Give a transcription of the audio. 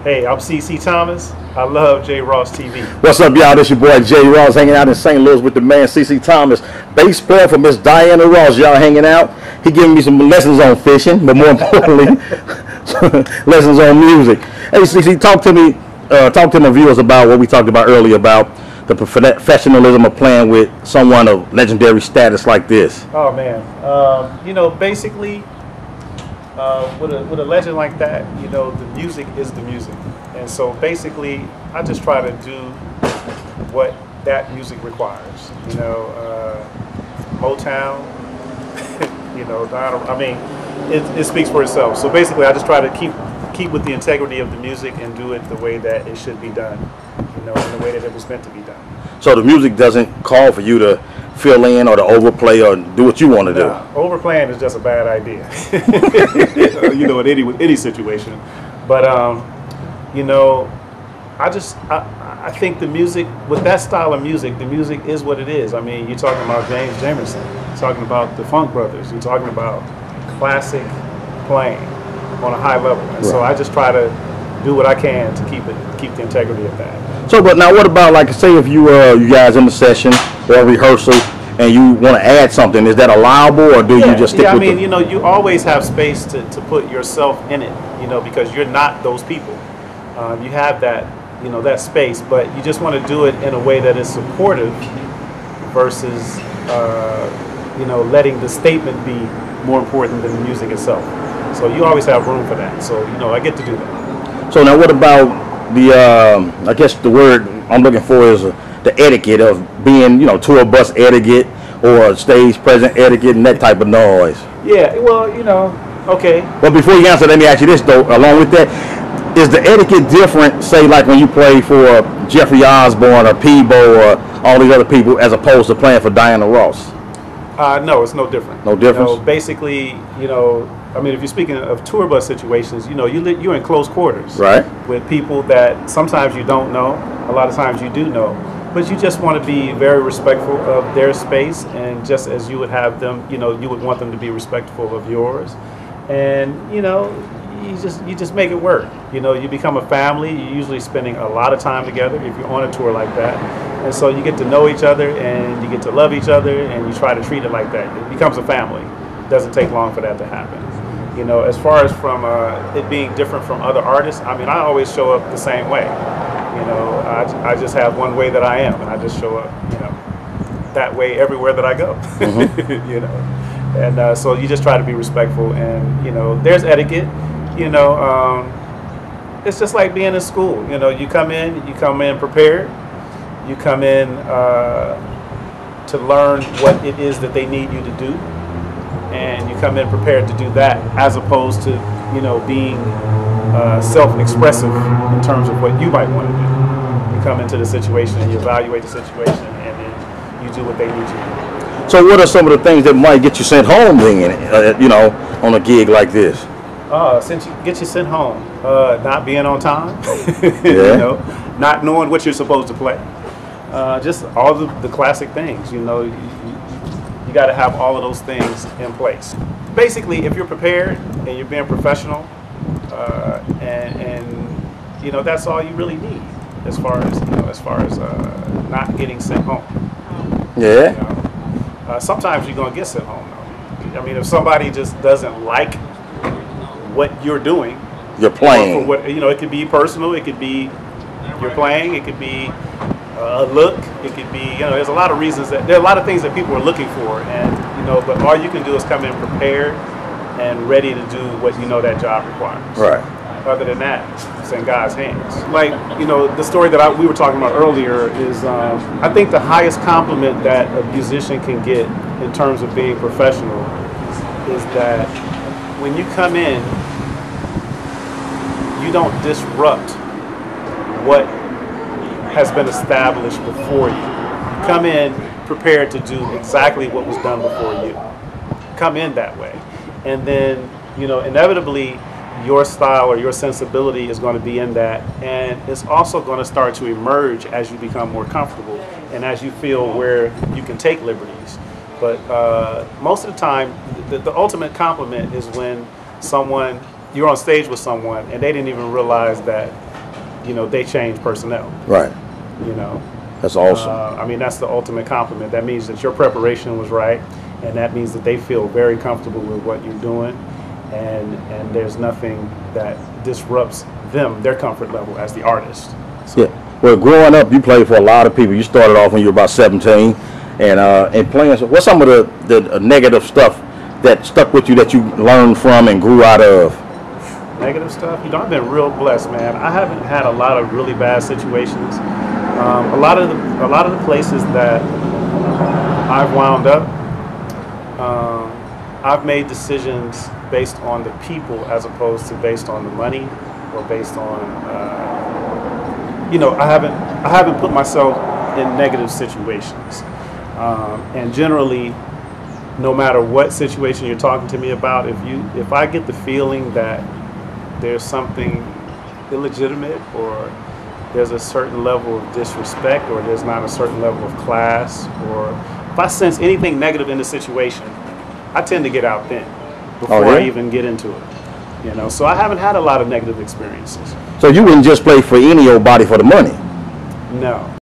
Hey, I'm CC Thomas. I love Jross-tv. What's up, y'all? This your boy Jross hanging out in St. Louis with the man CC Thomas. Bass player for Miss Diana Ross. Y'all hanging out. He giving me some lessons on fishing, but more importantly, lessons on music. Hey, CC, talk to my viewers about what we talked about earlier about the professionalism of playing with someone of legendary status like this. Oh man, you know, basically, with a legend like that, you know, the music is the music, and so basically, I just try to do what that music requires. You know, Motown. You know, I mean, it speaks for itself. So basically, I just try to keep with the integrity of the music and do it the way that it should be done. You know, in the way that it was meant to be done. So the music doesn't call for you to fill in or to overplay or do what you want to do. Overplaying is just a bad idea. You know, in any situation. But you know, I think the music, with that style of music, the music is what it is. I mean, you're talking about James Jamerson, you're talking about the Funk Brothers, you're talking about classic playing on a high level. And so I just try to do what I can to keep the integrity of that. So, but now what about, like, say if you guys in the session or rehearsal and you want to add something, is that allowable, or do you just stick with I mean, you know, you always have space to put yourself in it, you know, because you're not those people. You have that, you know, that space, but you just want to do it in a way that is supportive versus, you know, letting the statement be more important than the music itself. So you always have room for that. So, you know, I get to do that. So now what about the, I guess the word I'm looking for is the etiquette of being, you know, tour bus etiquette or stage present etiquette and that type of noise? Yeah, well, you know, okay. But before you answer, let me ask you this, though, along with that, is the etiquette different, say, like when you play for Jeffrey Osborne or Peebo or all these other people, as opposed to playing for Diana Ross? No, it's no different. No difference? You know, basically, you know, I mean, if you're speaking of tour bus situations, you know, you're in close quarters. Right. With people that sometimes you don't know, a lot of times you do know, but you just want to be very respectful of their space, and just as you would have them, you know, you would want them to be respectful of yours. And, you know, you just make it work. You know, you become a family. You're usually spending a lot of time together if you're on a tour like that, and so you get to know each other and you get to love each other, and you try to treat it like that. It becomes a family. It doesn't take long for that to happen. You know, as far as from it being different from other artists, I mean, I always show up the same way. You know, I just have one way that I am, and I just show up, you know, that way everywhere that I go. Mm-hmm. You know, and so you just try to be respectful, and, you know, there's etiquette. You know, it's just like being in school. You know, you come in prepared. You come in to learn what it is that they need you to do, and you come in prepared to do that, as opposed to, you know, being self-expressive in terms of what you might want to do. You come into the situation and you evaluate the situation, and then you do what they need you to do. So what are some of the things that might get you sent home then, you know, on a gig like this? Since you get you sent home, not being on time, Yeah. You know, not knowing what you're supposed to play, just all the classic things. You know, you got to have all of those things in place. Basically, if you're prepared and you're being professional, and you know, that's all you really need as far as not getting sent home. Yeah. You know? Sometimes you're gonna get sent home though. I mean, if somebody just doesn't like what you're doing, you're playing. For what, you know, it could be personal, it could be you're playing, it could be a look, it could be, you know, there's a lot of reasons there are a lot of things that people are looking for, and, you know, but all you can do is come in prepared and ready to do what you know that job requires. Right. Other than that, it's in God's hands. Like, you know, the story that we were talking about earlier is, I think the highest compliment that a musician can get in terms of being professional is that when you come in, you don't disrupt what has been established before you. You come in prepared to do exactly what was done before you. Come in that way. And then, you know, inevitably, your style or your sensibility is going to be in that, and it's also going to start to emerge as you become more comfortable and as you feel where you can take liberties. But most of the time, the ultimate compliment is when you're on stage with someone and they didn't even realize that you know, they change personnel. Right. You know. That's awesome. I mean, that's the ultimate compliment. That means that your preparation was right, and that means that they feel very comfortable with what you're doing, and there's nothing that disrupts them, their comfort level as the artist. So. Yeah. Well, growing up, you played for a lot of people. You started off when you were about 17, and playing. So what's some of the negative stuff that stuck with you that you learned from and grew out of? Negative stuff? You know, I've been real blessed, man. I haven't had a lot of really bad situations. A lot of the places that I've wound up, I've made decisions based on the people as opposed to based on the money or based on, you know, I haven't put myself in negative situations. And generally, no matter what situation you're talking to me about, if I get the feeling that there's something illegitimate or there's a certain level of disrespect or there's not a certain level of class, or if I sense anything negative in the situation, I tend to get out then before I even get into it. You know, so I haven't had a lot of negative experiences. So you wouldn't just play for any old body for the money? No,